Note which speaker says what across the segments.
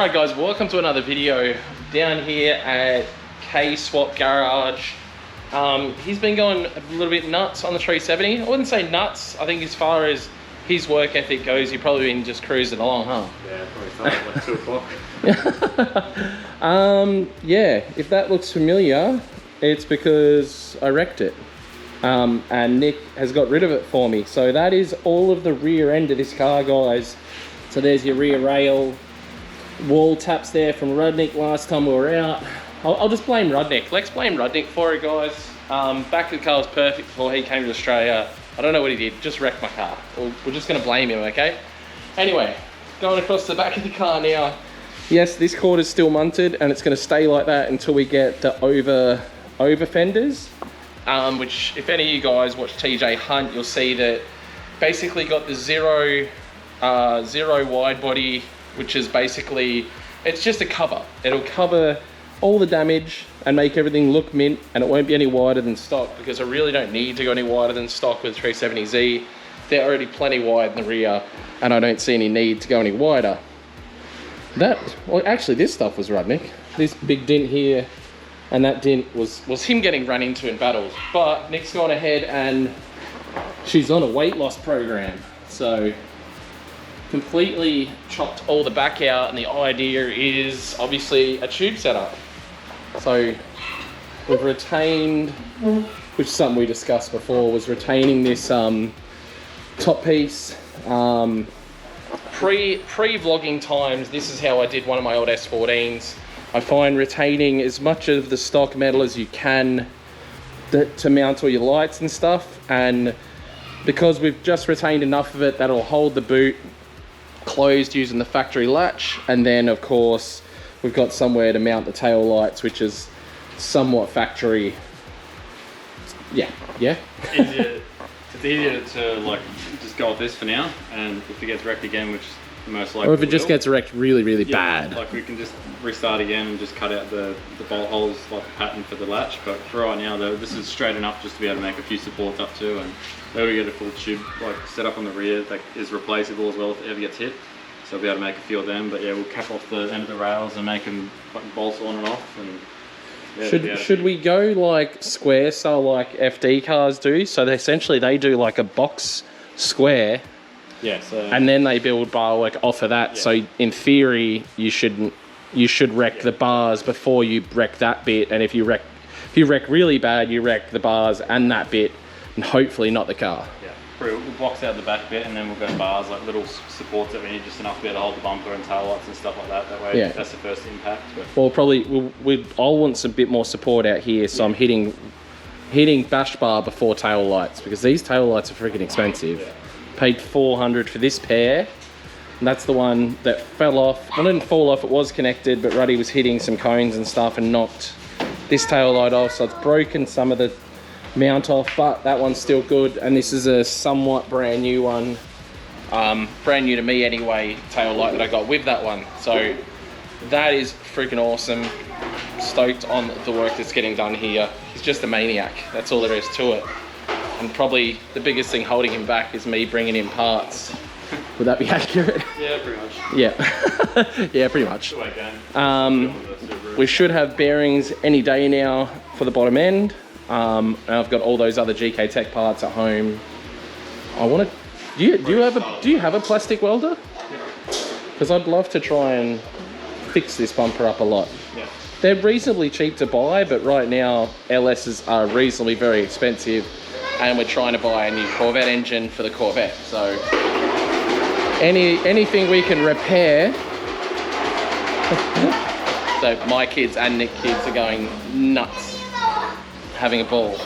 Speaker 1: Alright guys, welcome to another video down here at K-Swap Garage. He's been going a little bit nuts on the 370. I wouldn't say nuts. I think as far as his work ethic goes, he's probably been just cruising along, huh?
Speaker 2: Yeah, probably started like 2 o'clock.
Speaker 1: Yeah, if that looks familiar, it's because I wrecked it. And Nick has got rid of it for me. So that is all of the rear end of this car, guys. So there's your rear rail. Wall taps there from Rudnick last time we were out. I'll just blame Rudnick. Let's blame Rudnick for it, guys. Back of the car was perfect before he came to Australia. I don't know what he did, just wrecked my car. We're just gonna blame him, okay? Anyway, going across the back of the car now. Yes, this cord is still munted and it's gonna stay like that until we get the over fenders. Which, if any of you guys watch TJ Hunt, you'll see that basically got the zero wide body, which is basically, it's just a cover. It'll cover all the damage and make everything look mint, and it won't be any wider than stock, because I really don't need to go any wider than stock with 370Z. They're already plenty wide in the rear, and I don't see any need to go any wider. Well, actually this stuff was Rudnick. This big dent here and that dent was him getting run into in battles. But Nick's gone ahead and she's on a weight loss program. So completely chopped all the back out, and the idea is obviously a tube setup. So we've retained, which is something we discussed before, was retaining this top piece. Pre-vlogging times, this is how I did one of my old S14s. I find retaining as much of the stock metal as you can to mount all your lights and stuff, and because we've just retained enough of it, that'll hold the boot closed using the factory latch. And then of course we've got somewhere to mount the tail lights, which is somewhat factory. Yeah.
Speaker 2: It's easier to like just go with this for now, and if it gets wrecked again, which most likely,
Speaker 1: or if it just gets wrecked really bad,
Speaker 2: like we can just restart again and just cut out the bolt holes like the pattern for the latch. But for right now though, this is straight enough just to be able to make a few supports up too, and then we get a full tube like set up on the rear that is replaceable as well if it ever gets hit, so we'll be able to make a few of them. But yeah, we'll cap off the end of the rails and make them fucking bolts on and off. And yeah,
Speaker 1: should we go like square style like FD cars do? So they do like a box square.
Speaker 2: Yeah, so,
Speaker 1: and then they build bar work off of that. Yeah. So in theory, you should wreck the bars before you wreck that bit. And if you wreck really bad, you wreck the bars and that bit, and hopefully not the car. Yeah,
Speaker 2: we'll box out the back bit, and then we'll go bars, like little supports that we need just enough to be able to hold the bumper and tail lights and stuff like that. That way, that's the first impact. But
Speaker 1: well, probably I'll want some bit more support out here, so I'm hitting bash bar before tail lights, because these tail lights are freaking expensive. Yeah. Paid $400 for this pair, and that's the one that fell off. Well, it didn't fall off, it was connected, but Ruddy was hitting some cones and stuff and knocked this tail light off, so it's broken some of the mount off, but that one's still good. And this is a somewhat brand new one, brand new to me anyway, tail light that I got with that one. So that is freaking awesome. Stoked on the work that's getting done here. He's just a maniac, that's all there is to it. And probably the biggest thing holding him back is me bringing in parts. Would that be accurate?
Speaker 2: Yeah, pretty much.
Speaker 1: Yeah, yeah, pretty much. We should have bearings any day now for the bottom end. And I've got all those other GK Tech parts at home. I want to. Do you have a plastic welder? Because I'd love to try and fix this bumper up a lot.
Speaker 2: Yeah.
Speaker 1: They're reasonably cheap to buy, but right now LSs are reasonably very expensive. And we're trying to buy a new Corvette engine for the Corvette. So anything we can repair. So my kids and Nick's kids are going nuts, having a ball.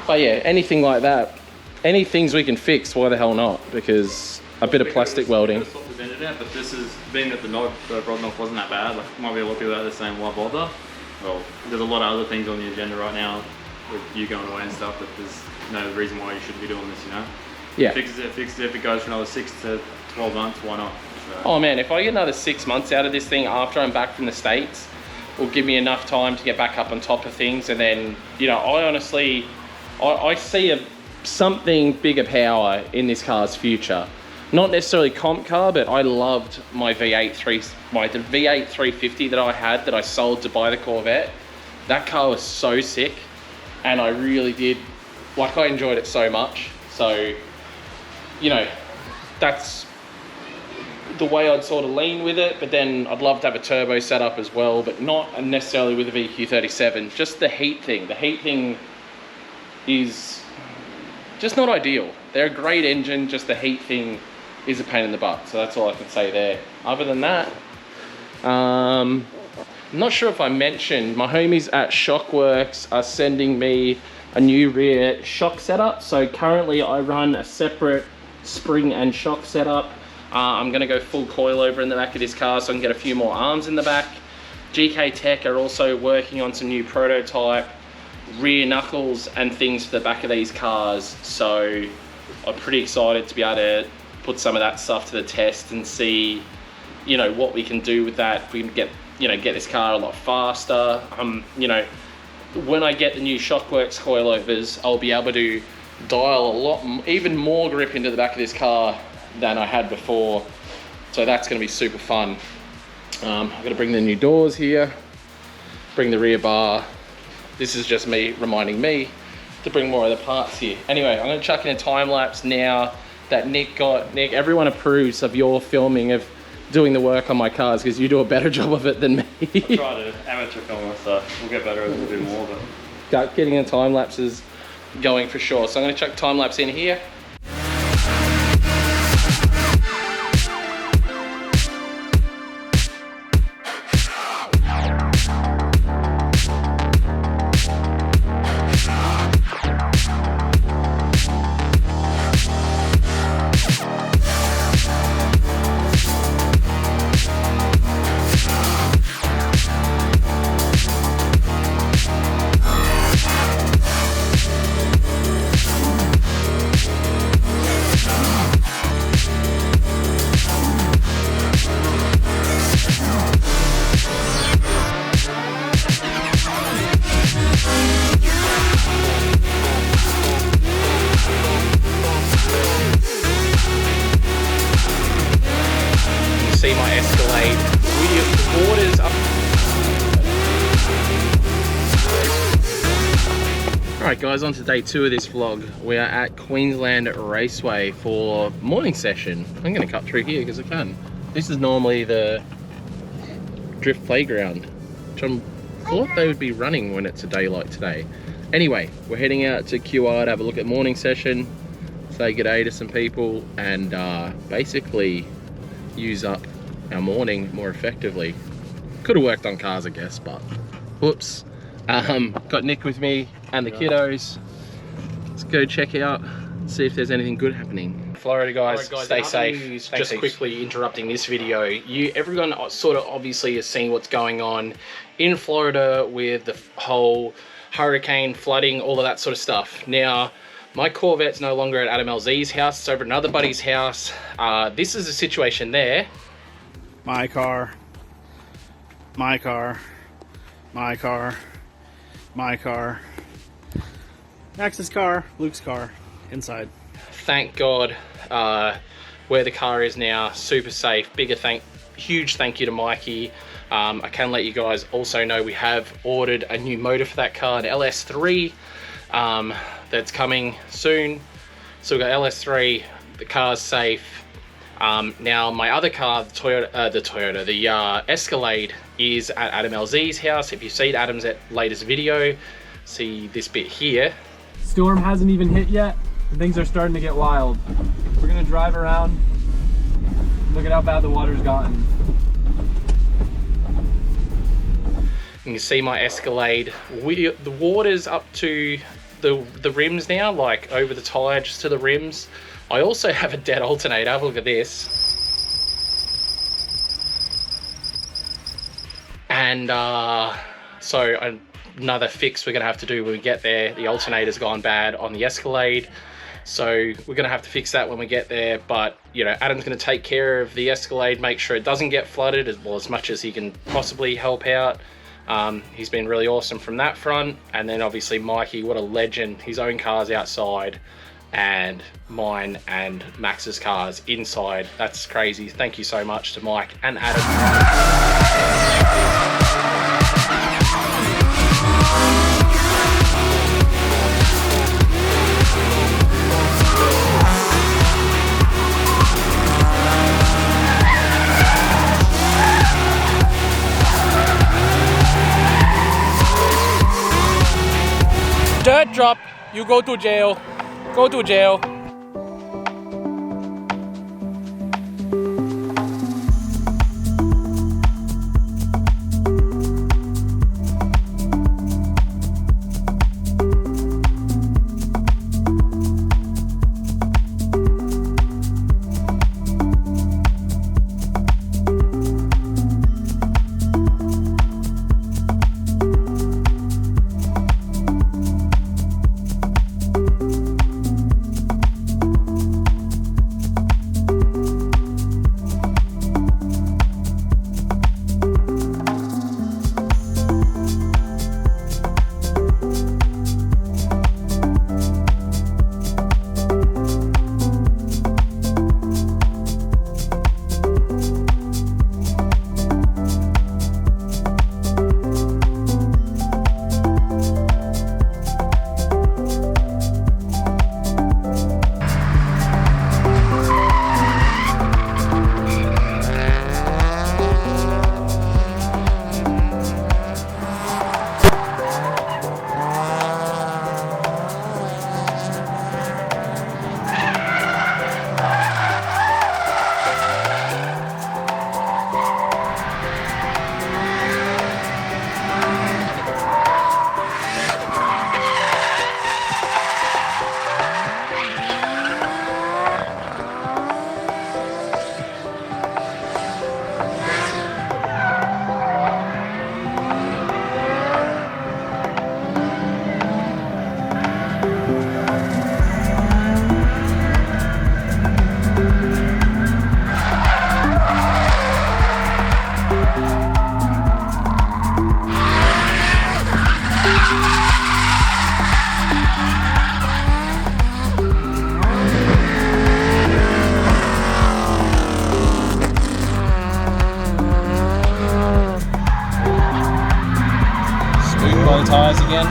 Speaker 1: But yeah, anything like that, any things we can fix, why the hell not? Because a bit of plastic welding.
Speaker 2: But this is, being that the rod knob wasn't that bad, like might be a lot of people out there saying why bother? Well, there's a lot of other things on the agenda right now with you going away and stuff, that there's no reason why you shouldn't be doing this, you know?
Speaker 1: Yeah.
Speaker 2: Fixes it. If it goes for another 6 to 12 months, why not? So.
Speaker 1: Oh man, if I get another 6 months out of this thing after I'm back from the States, will give me enough time to get back up on top of things. And then, you know, I honestly, I see something bigger power in this car's future. not necessarily comp car, but I loved my the V8 350 that I had that I sold to buy the Corvette. That car was so sick, and I really did, like, I enjoyed it so much. So, you know, that's the way I'd sort of lean with it. But then I'd love to have a turbo setup as well, but not necessarily with a VQ37. Just the heat thing. The heat thing is just not ideal. They're a great engine, just the heat thing is a pain in the butt. So that's all I can say there. Other than that, I'm not sure if I mentioned, my homies at Shockworks are sending me a new rear shock setup. So currently I run a separate spring and shock setup. I'm gonna go full coilover in the back of this car so I can get a few more arms in the back. GK Tech are also working on some new prototype rear knuckles and things for the back of these cars. So I'm pretty excited to be able to put some of that stuff to the test and see, you know, what we can do with that. If we can get this car a lot faster. You know, when I get the new Shockworks coilovers, I'll be able to dial even more grip into the back of this car than I had before. So that's going to be super fun. I've got to bring the new doors here, bring the rear bar. This is just me reminding me to bring more of the parts here. Anyway, I'm going to chuck in a time lapse now that Nick, everyone approves of your filming of doing the work on my cars, because you do a better job of it than me.
Speaker 2: I try to amateur film and stuff. We'll get better as we do more, but
Speaker 1: getting the time lapses going for sure. So I'm going to chuck time lapse in here. See my Escalade. The water's up. Alright guys, on to day 2 of this vlog. We are at Queensland Raceway for morning session. I'm going to cut through here because I can. This is normally the drift playground, which I thought they would be running when it's a day like today. Anyway, we're heading out to QR to have a look at morning session, say good day to some people, and basically use up our morning more effectively. Could have worked on cars, I guess, but whoops. Got Nick with me and the kiddos. Let's go check out, see if there's anything good happening. Florida guys, stay safe. Just quickly interrupting this video. Everyone sort of obviously is seeing what's going on in Florida with the whole hurricane, flooding, all of that sort of stuff. Now, my Corvette's no longer at Adam LZ's house, it's over at another buddy's house. This is the situation there.
Speaker 3: My car, my car, my car, my car, Max's car, Luke's car, inside.
Speaker 1: Thank God, where the car is now, super safe. Huge thank you to Mikey. I can let you guys also know we have ordered a new motor for that car, an LS3, that's coming soon. So we've got LS3, the car's safe. Now my other car, the Escalade, is at Adam LZ's house. If you've seen Adam's latest video, see this bit here.
Speaker 4: Storm hasn't even hit yet, and things are starting to get wild. We're gonna drive around, look at how bad the water's gotten.
Speaker 1: You can see my Escalade. The water's up to the rims now, like over the tyre, just to the rims. I also have a dead alternator. Have a look at this. And so another fix we're gonna have to do when we get there. The alternator's gone bad on the Escalade, so we're gonna have to fix that when we get there. But you know, Adam's gonna take care of the Escalade, make sure it doesn't get flooded as much as he can possibly help out. He's been really awesome from that front. And then obviously Mikey, what a legend. His own car's outside. and mine and Max's cars inside. That's crazy. Thank you so much to Mike and Adam. Dirt drop, you go to jail. Go to jail. Tires again.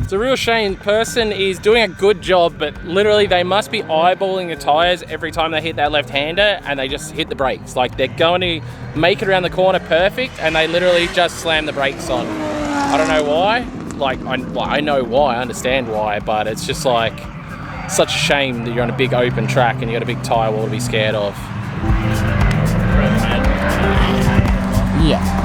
Speaker 1: It's a real shame. Person is doing a good job, but literally they must be eyeballing the tires every time they hit that left-hander, and they just hit the brakes. Like they're going to make it around the corner perfect, and they literally just slam the brakes on. I don't know why. Like I know why, I understand why, but it's just like such a shame that you're on a big open track and you got a big tire wall to be scared of. Yeah.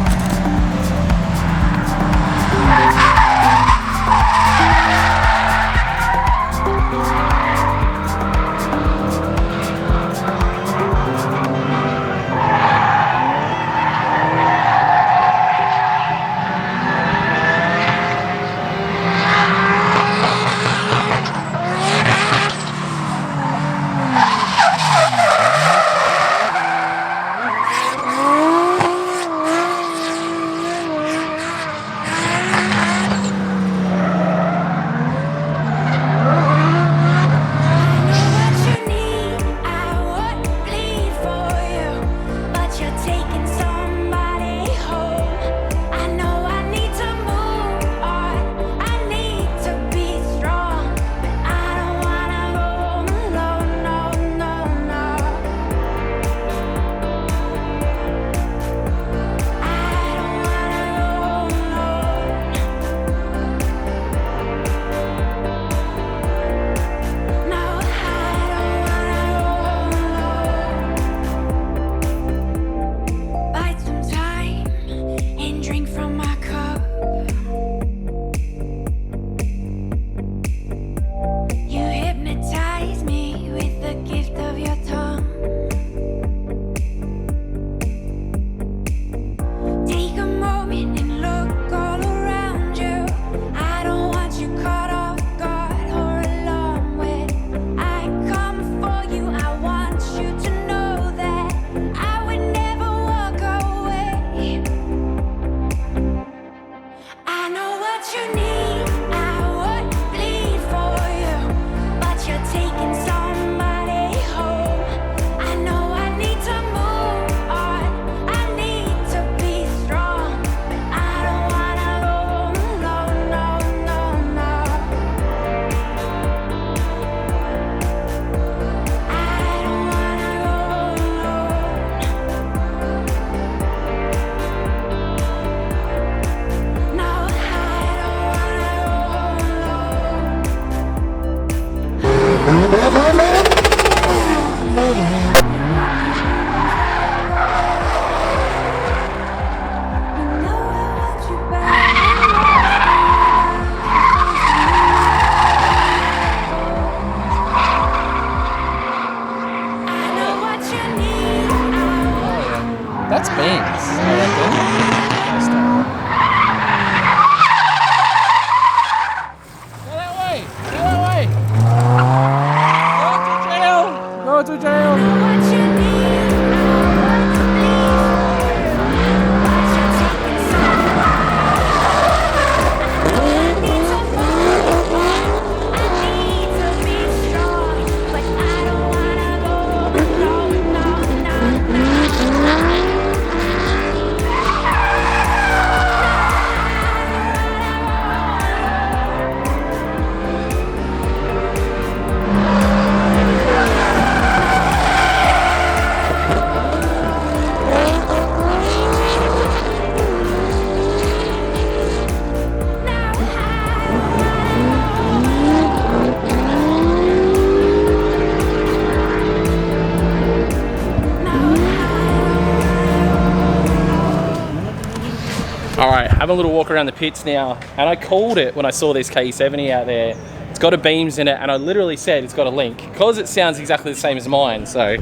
Speaker 1: having a little walk around the pits now, and I called it when I saw this K70 out there. It's got a beams in it, and I literally said it's got a Link because it sounds exactly the same as mine. So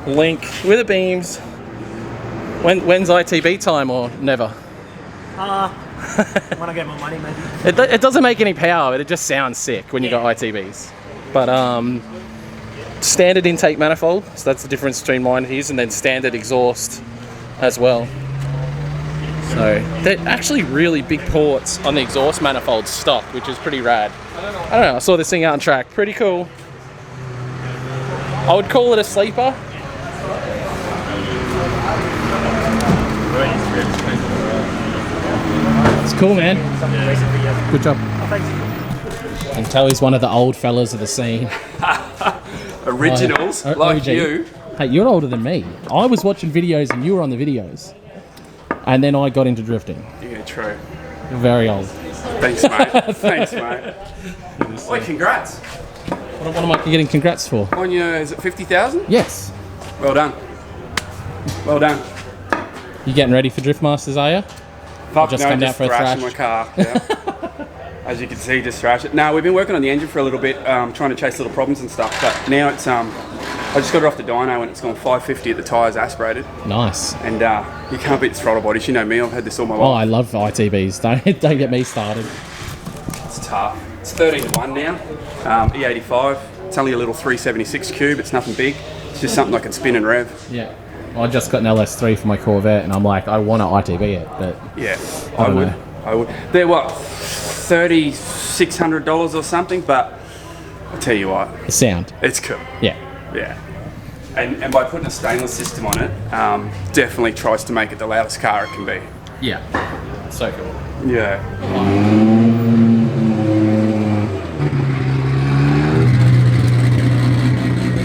Speaker 1: Link with the beams. When's ITB time or never?
Speaker 5: When I get my money, maybe.
Speaker 1: It doesn't make any power, but it just sounds sick when you got ITBs. But standard intake manifold, so that's the difference between mine and his, and then standard exhaust as well. So they're actually really big ports on the exhaust manifold stock, which is pretty rad. I don't know, I saw this thing out on track, pretty cool. I would call it a sleeper. It's cool, man. Good job. I can tell he's one of the old fellas of the scene.
Speaker 6: Originals, like
Speaker 1: OG.
Speaker 6: you.
Speaker 1: Hey, you're older than me. I was watching videos and you were on the videos. And then I got into drifting.
Speaker 6: Yeah, true.
Speaker 1: You're very old.
Speaker 6: Thanks, mate. Thanks, mate. Wait, congrats.
Speaker 1: What am I getting congrats for?
Speaker 6: On your, is it 50,000?
Speaker 1: Yes.
Speaker 6: Well done. Well done.
Speaker 1: You getting ready for Drift Masters, are you?
Speaker 6: Fuck
Speaker 1: just
Speaker 6: no,
Speaker 1: come down
Speaker 6: just
Speaker 1: for a
Speaker 6: thrashing
Speaker 1: thrash?
Speaker 6: my car. Yeah. As you can see, just thrash it. No, we've been working on the engine for a little bit, trying to chase little problems and stuff. But now it's I just got it off the dyno and it's gone 550 at the tyres aspirated.
Speaker 1: Nice.
Speaker 6: And you can't beat the throttle bodies. You know me, I've had this all my life.
Speaker 1: Oh, I love ITBs. Don't get me started.
Speaker 6: It's tough. It's 13 to 1 now. E85. It's only a little 376 cube. It's nothing big. It's just something I can spin and rev.
Speaker 1: Yeah. I just got an LS3 for my Corvette and I'm like, I want to ITB it, but
Speaker 6: Yeah,
Speaker 1: I don't
Speaker 6: would.
Speaker 1: know.
Speaker 6: I would. They're what, $3,600 or something, but I'll tell you what,
Speaker 1: the sound.
Speaker 6: it's cool.
Speaker 1: Yeah.
Speaker 6: Yeah. And by putting a stainless system on it, definitely tries to make it the loudest car it can be.
Speaker 1: Yeah. So cool.
Speaker 6: Yeah.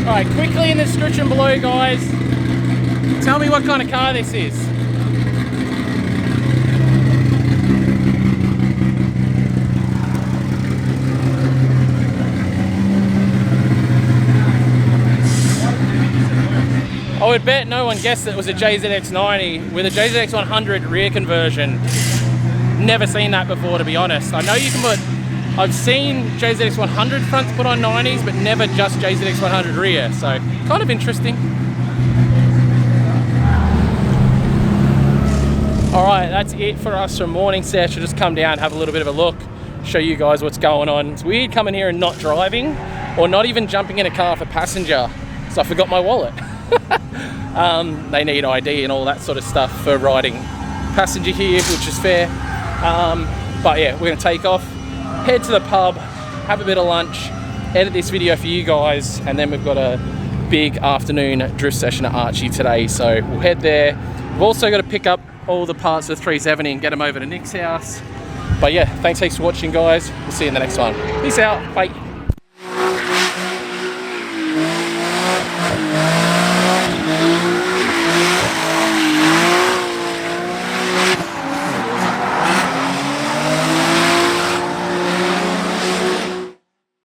Speaker 1: Alright, quickly in the description below, guys, tell me what kind of car this is. I would bet no one guessed that it was a JZX90 with a JZX100 rear conversion. Never seen that before, to be honest. I know you can put, I've seen JZX100 fronts put on 90s, but never just JZX100 rear, so kind of interesting. Alright, that's it for us from morning sesh. I'll just come down, have a little bit of a look, show you guys what's going on. It's weird coming here and not driving, or not even jumping in a car for passenger, so I forgot my wallet. They need ID and all that sort of stuff for riding passenger here, which is fair. But yeah, we're gonna take off, head to the pub, have a bit of lunch, edit this video for you guys, and then we've got a big afternoon drift session at Archie today, so we'll head there. We've also got to pick up all the parts of the 370 and get them over to Nick's house. But yeah, thanks for watching, guys. We'll see you in the next one. Peace out. Bye.